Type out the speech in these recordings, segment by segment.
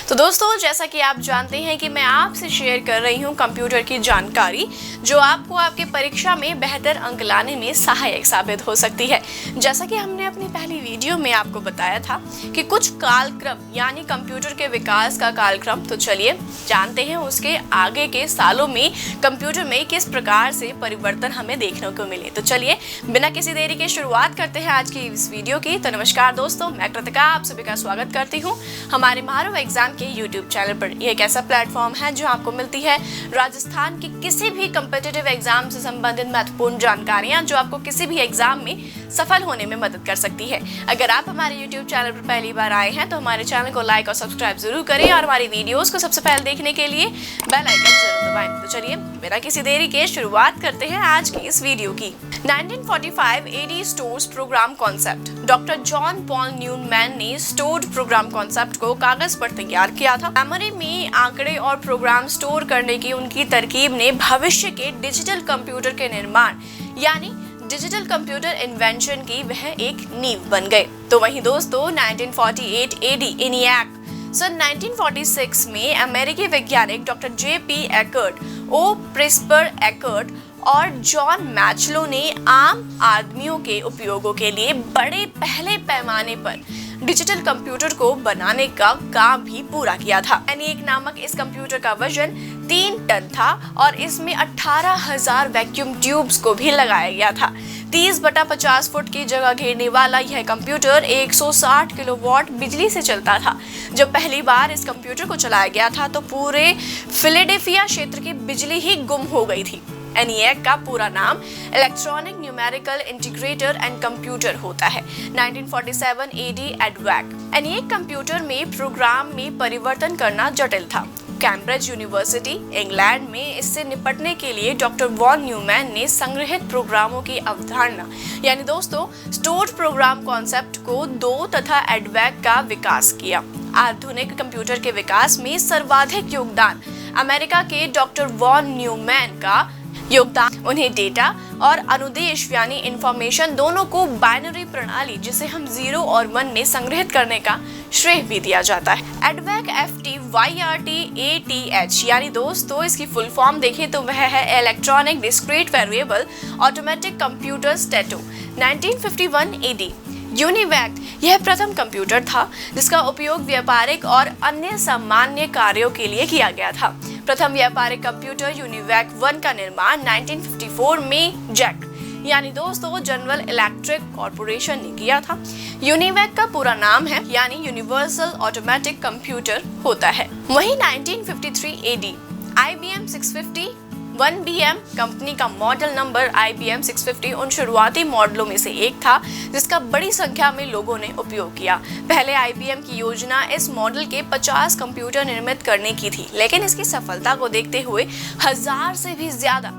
तो दोस्तों, जैसा कि आप जानते हैं कि मैं आपसे शेयर कर रही हूं कंप्यूटर की जानकारी जो आपको आपके परीक्षा में बेहतर अंक लाने में सहायक साबित हो सकती है। जैसा कि हमने अपनी पहली वीडियो में आपको बताया था कि कुछ कालक्रम यानी कंप्यूटर के विकास का कालक्रम, तो चलिए जानते हैं उसके आगे के सालों में कंप्यूटर में किस प्रकार से परिवर्तन हमें देखने को मिले। तो चलिए बिना किसी देरी के शुरुआत करते हैं आज की इस वीडियो की। तो नमस्कार दोस्तों, मैं कृतिका आप सभी का स्वागत करती हूँ हमारे महारव एग्जाम के YouTube चैनल पर। यह एक ऐसा प्लेटफॉर्म है जो आपको मिलती है राजस्थान के किसी भी कॉम्पिटिटिव एग्जाम से संबंधित महत्वपूर्ण जानकारियां जो आपको किसी भी एग्जाम में सफल होने में मदद कर सकती है। अगर आप हमारे YouTube चैनल पर पहली बार आए हैं तो हमारे चैनल को लाइक और सब्सक्राइब जरूर करें और हमारी वीडियोस को सबसे पहले देखने के लिए बेल आइकन जरूर दबाएं। तो चलिए बिना किसी देरी के शुरुआत करते हैं आज की इस वीडियो की। 1945 AD stores program concept. Doctor John Paul Newman ने स्टोर्ड प्रोग्राम कॉन्सेप्ट को कागज पर तैयार किया था। मेमोरी में आंकड़े और प्रोग्राम स्टोर करने की उनकी तरकीब ने भविष्य के डिजिटल कंप्यूटर के निर्माण यानी डिजिटल कंप्यूटर इन्वेंशन की वह एक नींव बन गए। तो वहीं दोस्तों 1948 AD ENIAC सन 1946 में अमेरिकी वैज्ञानिक डॉक्टर JP एकर्ट, ओ प्रिस्पर एकर्ट और जॉन मैचलो ने आम आदमियों के उपयोगों के लिए बड़े पहले पैमाने पर डिजिटल कंप्यूटर को बनाने का काम भी पूरा किया था। ENIAC नामक इस कंप्यूटर का वजन 3 टन था और इसमें 18,000 वैक्यूम ट्यूब्स को भी लगाया गया था। 30/50 फुट की जगह घेरने वाला यह कंप्यूटर 160 किलोवाट बिजली से चलता था। जब पहली बार इस कंप्यूटर को चलाया गया था तो पूरे फिलाडेल्फिया क्षेत्र की बिजली ही गुम हो गई थी। ENIAC का पूरा नाम electronic numerical integrator and computer होता है। 1947 AD EDVAC। ENIAC कंप्यूटर में प्रोग्राम में परिवर्तन करना जटिल था। कैम्ब्रिज यूनिवर्सिटी इंग्लैंड में इससे निपटने के लिए डॉक्टर वॉन न्यूमैन ने संग्रहित प्रोग्रामों की अवधारणा यानी दोस्तों स्टोर्ड प्रोग्राम कॉन्सेप्ट को 2 तथा EDVAC का विकास किया। आधुनिक कंप्यूटर के विकास में सर्वाधिक योगदान अमेरिका के डॉक्टर वॉन न्यूमैन का योगदान। उन्हें डेटा और अनुदेश यानी इंफॉर्मेशन दोनों को बाइनरी प्रणाली जिसे हम 0 और 1 में संग्रहित करने का श्रेय भी दिया जाता है। EDVAC FTYRTATH यानी दोस्तों इसकी फुल फॉर्म देखें तो वह है electronic discrete variable automatic computer स्टैटो। 1951 AD यूनिवैक यह प्रथम कंप्यूटर था जिसका उपयोग व्यापारिक और अन्य सामान्य कार्यों के लिए किया गया था। प्रथम व्यापारिक कंप्यूटर यूनिवैक 1 का निर्माण 1954 में जैक यानी दोस्तों जनरल इलेक्ट्रिक कॉर्पोरेशन ने किया था। यूनिवैक का पूरा नाम है यानी यूनिवर्सल ऑटोमेटिक कंप्यूटर होता है। वहीं 1953 AD IBM 650 1BM कंपनी का मॉडल नंबर IBM 650 उन शुरुआती मॉडलों में से एक था जिसका बड़ी संख्या में लोगों ने उपयोग किया। पहले IBM की योजना इस मॉडल के 50 कंप्यूटर निर्मित करने की थी, लेकिन इसकी सफलता को देखते हुए 1000 से भी ज्यादा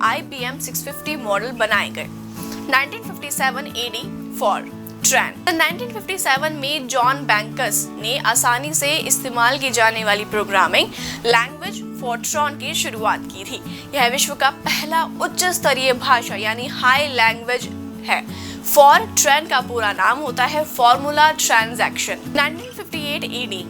IBM 650 मॉडल बनाए गए। 1957 AD फॉरट्रैन। 1957 में जॉन बैंकस ने आसानी से इस्तेमाल की जाने वाली प्रोग्रामिंग लैंग्वेज फॉरट्रॉन की शुरुआत की थी। यह विश्व का पहला उच्च स्तरीय भाषा यानी हाई लैंग्वेज है। फॉरट्रैन का पूरा नाम होता है formula transaction. 1958 AD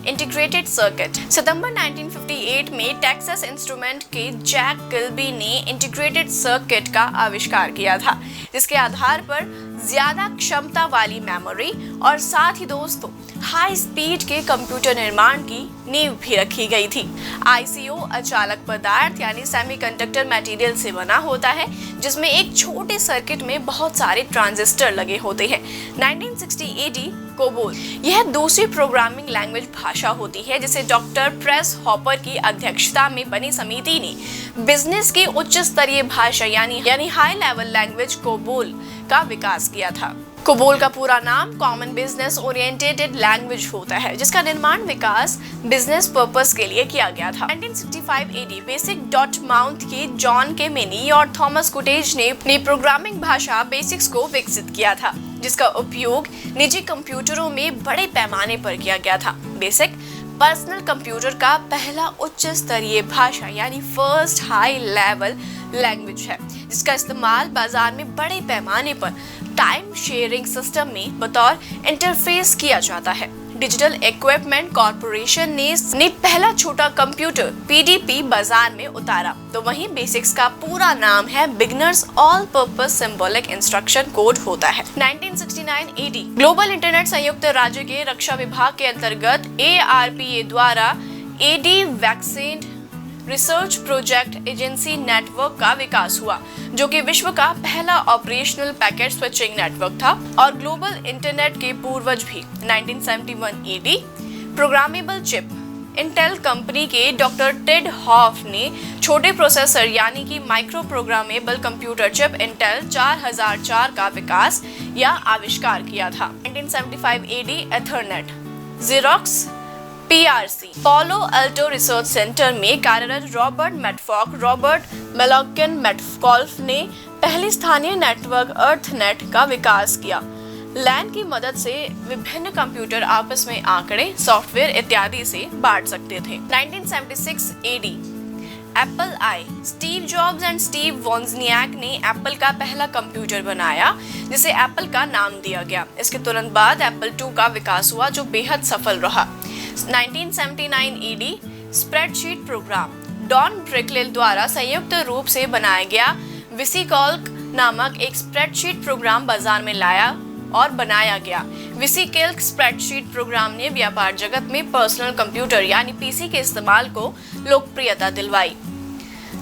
integrated circuit. सितंबर 1958 में टेक्सास इंस्ट्रूमेंट के जैक किल्बी ने इंटीग्रेटेड सर्किट का आविष्कार किया था जिसके आधार पर ज्यादा क्षमता वाली मेमोरी और साथ ही दोस्तों हाई स्पीड के कंप्यूटर निर्माण की नींव भी रखी गई थी। ICO अचालक पदार्थ यानी सेमीकंडक्टर मटेरियल से बना होता है जिसमें एक छोटे सर्किट में बहुत सारे ट्रांजिस्टर लगे होते हैं। 1960 AD कोबोल यह दूसरी प्रोग्रामिंग लैंग्वेज भाषा होती है जिसे डॉक्टर प्रेस हॉपर की अध्यक्षता में बनी समिति ने बिजनेस की उच्च स्तरीय भाषा यानी हाई लेवल लैंग्वेज कोबोल का विकास किया था। कोबोल का पूरा नाम कॉमन बिजनेस ओरिएंटेड लैंग्वेज होता है जिसका निर्माण विकास बिजनेस पर्पस के लिए किया गया था। 1965 AD बेसिक डॉट माउथ के जॉन के मेनी और थॉमस कुटेज ने अपनी प्रोग्रामिंग भाषा बेसिक्स को विकसित किया था जिसका उपयोग निजी कंप्यूटरों में बड़े पैमाने पर किया गया था। बेसिक पर्सनल कंप्यूटर का पहला उच्च स्तरीय भाषा यानी फर्स्ट हाई लेवल लैंग्वेज है, जिसका इस्तेमाल बाजार में बड़े पैमाने पर टाइम शेयरिंग सिस्टम में बतौर इंटरफेस किया जाता है। डिजिटल इक्विपमेंट कॉर्पोरेशन ने पहला छोटा कंप्यूटर PDP बाजार में उतारा, तो वहीं बेसिक्स का पूरा नाम है beginners all purpose symbolic instruction code होता है। 1969 AD ग्लोबल इंटरनेट संयुक्त राज्य के रक्षा विभाग के अंतर्गत ARPA द्वारा AD vaccine research project agency network का विकास हुआ, जो कि विश्व का पहला ऑपरेशनल पैकेट स्विचिंग नेटवर्क था और ग्लोबल इंटरनेट के पूर्वज भी। 1971 AD programmable chip Intel company के डॉक्टर टेड हॉफ ने छोटे प्रोसेसर यानी कि micro programmable computer chip Intel 4004 का विकास या आविष्कार किया था। 1975 AD एथरनेट ज़ेरोक्स PRC पोलो अल्टो रिसर्च सेंटर में कार्यरत रॉबर्ट मेलॉकिन मेटकॉल्फ ने पहली स्थानीय नेटवर्क अर्थनेट का विकास किया। लैन की मदद से विभिन्न कंप्यूटर आपस में आंकड़े, सॉफ्टवेयर इत्यादि से बांट सकते थे। 1976 AD Apple I Steve Jobs and Steve Wozniak ने एप्पल का पहला कंप्यूटर बनाया, जिसे एप्पल का नाम दिया गया। इसके तुरंत बाद एप्पल II का विकास हुआ, जो बेहद सफल रहा। 1979 AD स्प्रेडशीट प्रोग्राम डॉन ब्रिकलेल द्वारा संयुक्त रूप से बनाया गया विसिकैल्क नामक एक स्प्रेडशीट प्रोग्राम बाजार में लाया और बनाया गया। विसिकैल्क स्प्रेडशीट प्रोग्राम ने व्यापार जगत में पर्सनल कंप्यूटर यानी PC के इस्तेमाल को लोकप्रियता दिलवाई।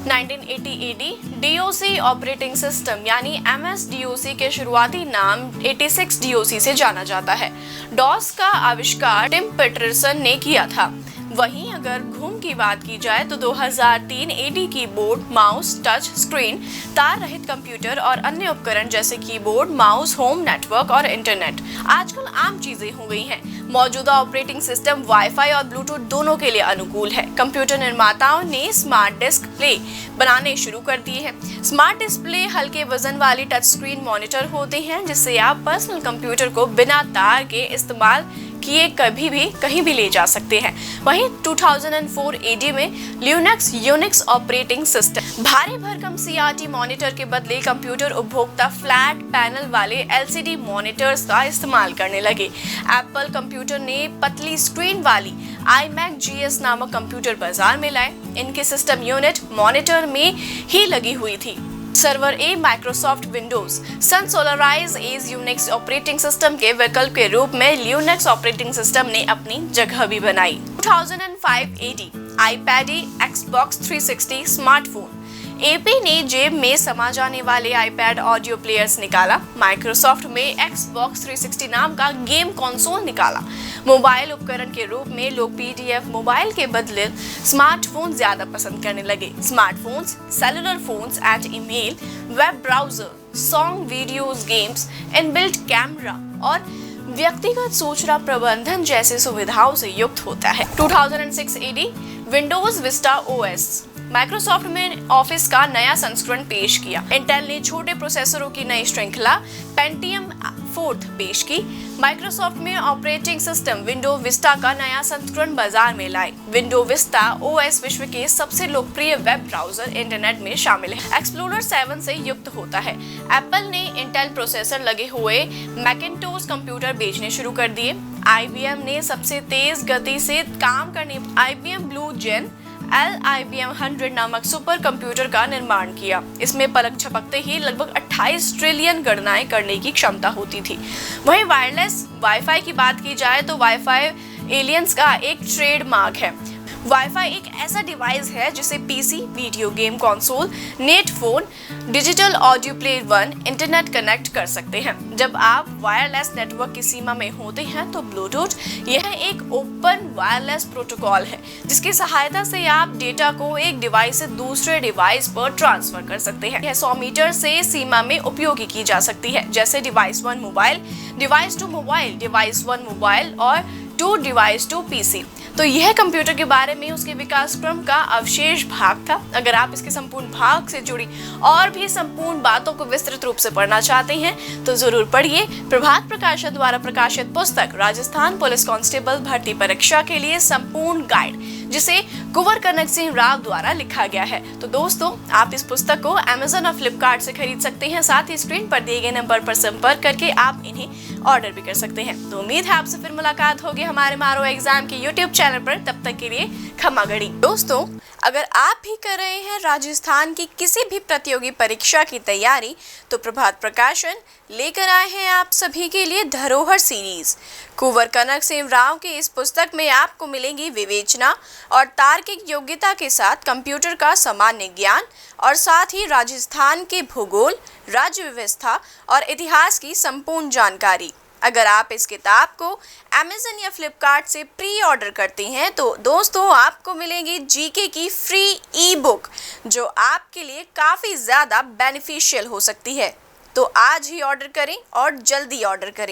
1980 AD DOC ऑपरेटिंग सिस्टम यानी MS-DOC के शुरुआती नाम 86 DOC से जाना जाता है। DOS का आविष्कार टिम पीटरसन ने किया था। वहीं अगर घूम की बात की जाए तो 2003 AD keyboard, mouse, touch screen, तार रहित कंप्यूटर और अन्य उपकरण जैसे कीबोर्ड, माउस, होम नेटवर्क और इंटरनेट आजकल आम चीजें हो गई हैं। मौजूदा ऑपरेटिंग सिस्टम वाईफाई और ब्लूटूथ दोनों के लिए अनुकूल है। कंप्यूटर निर्माताओं ने स्मार्ट डिस्प्ले बनाने शुरू कर दिए हैं। स्मार्ट डिस्प्ले हल्के वजन वाली टच स्क्रीन मॉनिटर होते हैं, जिससे आप पर्सनल कंप्यूटर को बिना तार के इस्तेमाल किए कभी भी कहीं भी ले जा सकते हैं। वहीं 2004 AD में लिनक्स यूनिक्स ऑपरेटिंग सिस्टम भारी भरकम CRT मॉनिटर के बदले कंप्यूटर उपभोक्ता फ्लैट पैनल वाले LCD मॉनिटर्स का इस्तेमाल करने लगे। एप्पल कंप्यूटर ने पतली स्क्रीन वाली iMac GS नामक कंप्यूटर बाजार में लाए। इनके सिस्टम यूनिट मॉनिटर में ही लगी हुई थी। Server A Microsoft Windows Sun Solaris as Unix operating system के विकल्प के रूप में लिनक्स ऑपरेटिंग सिस्टम ने अपनी जगह भी बनाई। 2005 AD iPad, Xbox 360 smartphone AP ने जेब में समा जाने वाले iPad ऑडियो प्लेयर्स निकाला। माइक्रोसॉफ्ट में Xbox 360 नाम का गेम कंसोल निकाला। मोबाइल उपकरण के रूप में लोग PDF मोबाइल के बदले स्मार्टफोन ज्यादा पसंद करने लगे। Smartphones, cellular phones and email, web browser, song, videos, games, inbuilt camera और व्यक्तिगत सूचना प्रबंधन जैसे सुविधाओं से युक्त होता है। 2006 AD Windows Vista OS Microsoft में ऑफिस का नया संस्करण पेश किया। इंटेल ने छोटे प्रोसेसरों की नई श्रृंखला पेंटियम 4 पेश की। माइक्रोसॉफ्ट में ऑपरेटिंग सिस्टम विंडो विस्टा का नया संस्करण बाजार में लाए। विंडो विस्टा OS विश्व के सबसे लोकप्रिय वेब ब्राउजर इंटरनेट में शामिल है। एक्सप्लोरर 7 से युक्त होता है। एप्पल ने इंटेल प्रोसेसर लगे हुए मैकिन्टोश कंप्यूटर बेचने शुरू कर दिए। IBM ने सबसे तेज गति से काम करने IBM ब्लू जेन IBM 100 नामक सुपर कंप्यूटर का निर्माण किया। इसमें पलक झपकते ही लगभग 28 ट्रिलियन गणनाएं करने की क्षमता होती थी। वहीं वायरलेस वाईफाई की बात की जाए तो वाईफाई एलियंस का एक ट्रेडमार्क है। वाईफाई एक ऐसा डिवाइस है जिसे PC, video game console, net phone, digital audio player 1 internet connect कर सकते हैं। जब आप वायरलेस नेटवर्क की सीमा में होते हैं तो ब्लूटूथ यह एक ओपन वायरलेस प्रोटोकॉल है, जिसकी सहायता से आप डेटा को एक डिवाइस से दूसरे डिवाइस पर ट्रांसफर कर सकते हैं। यह 100 मीटर से सीमा में उपयोगी की जा सकती है, जैसे device 1 mobile, device 2 mobile, device 1 mobile और 2 डिवाइस 2 PC। तो यह कंप्यूटर के बारे में उसके विकास क्रम का अवशेष भाग था। अगर आप इसके संपूर्ण भाग से जुड़ी और भी संपूर्ण बातों को विस्तृत रूप से पढ़ना चाहते हैं तो जरूर पढ़िए प्रभात प्रकाशन द्वारा प्रकाशित पुस्तक राजस्थान पुलिस कांस्टेबल भर्ती परीक्षा के लिए संपूर्ण गाइड, जिसे कुंवर कनक सिंह राव द्वारा लिखा गया है। तो दोस्तों, आप इस पुस्तक को Amazon और फ्लिपकार्ट से खरीद सकते हैं। साथ ही स्क्रीन पर दिए गए नंबर पर संपर्क करके आप इन्हें ऑर्डर भी कर सकते हैं। तो उम्मीद है आपसे फिर मुलाकात होगी हमारे मारो एग्जाम के YouTube चैनल पर। तब तक के लिए खमा गड़ी। दोस्तों, अगर आप भी कर रहे हैं राजस्थान की किसी भी प्रतियोगी परीक्षा की तैयारी, तो प्रभात प्रकाशन लेकर आए हैं आप सभी के लिए धरोहर सीरीज। कुंवर कनक सिंह राव की इस पुस्तक में आपको मिलेंगी विवेचना और तार्किक योग्यता के साथ कंप्यूटर का सामान्य ज्ञान और साथ ही राजस्थान के भूगोल, राज्य व्यवस्था और इतिहास की संपूर्ण जानकारी। अगर आप इस किताब को Amazon या फ्लिपकार्ट से प्री ऑर्डर करते हैं तो दोस्तों आपको मिलेगी जीके की फ्री ई बुक, जो आपके लिए काफ़ी ज़्यादा बेनिफिशियल हो सकती है। तो आज ही ऑर्डर करें और जल्दी ऑर्डर करें।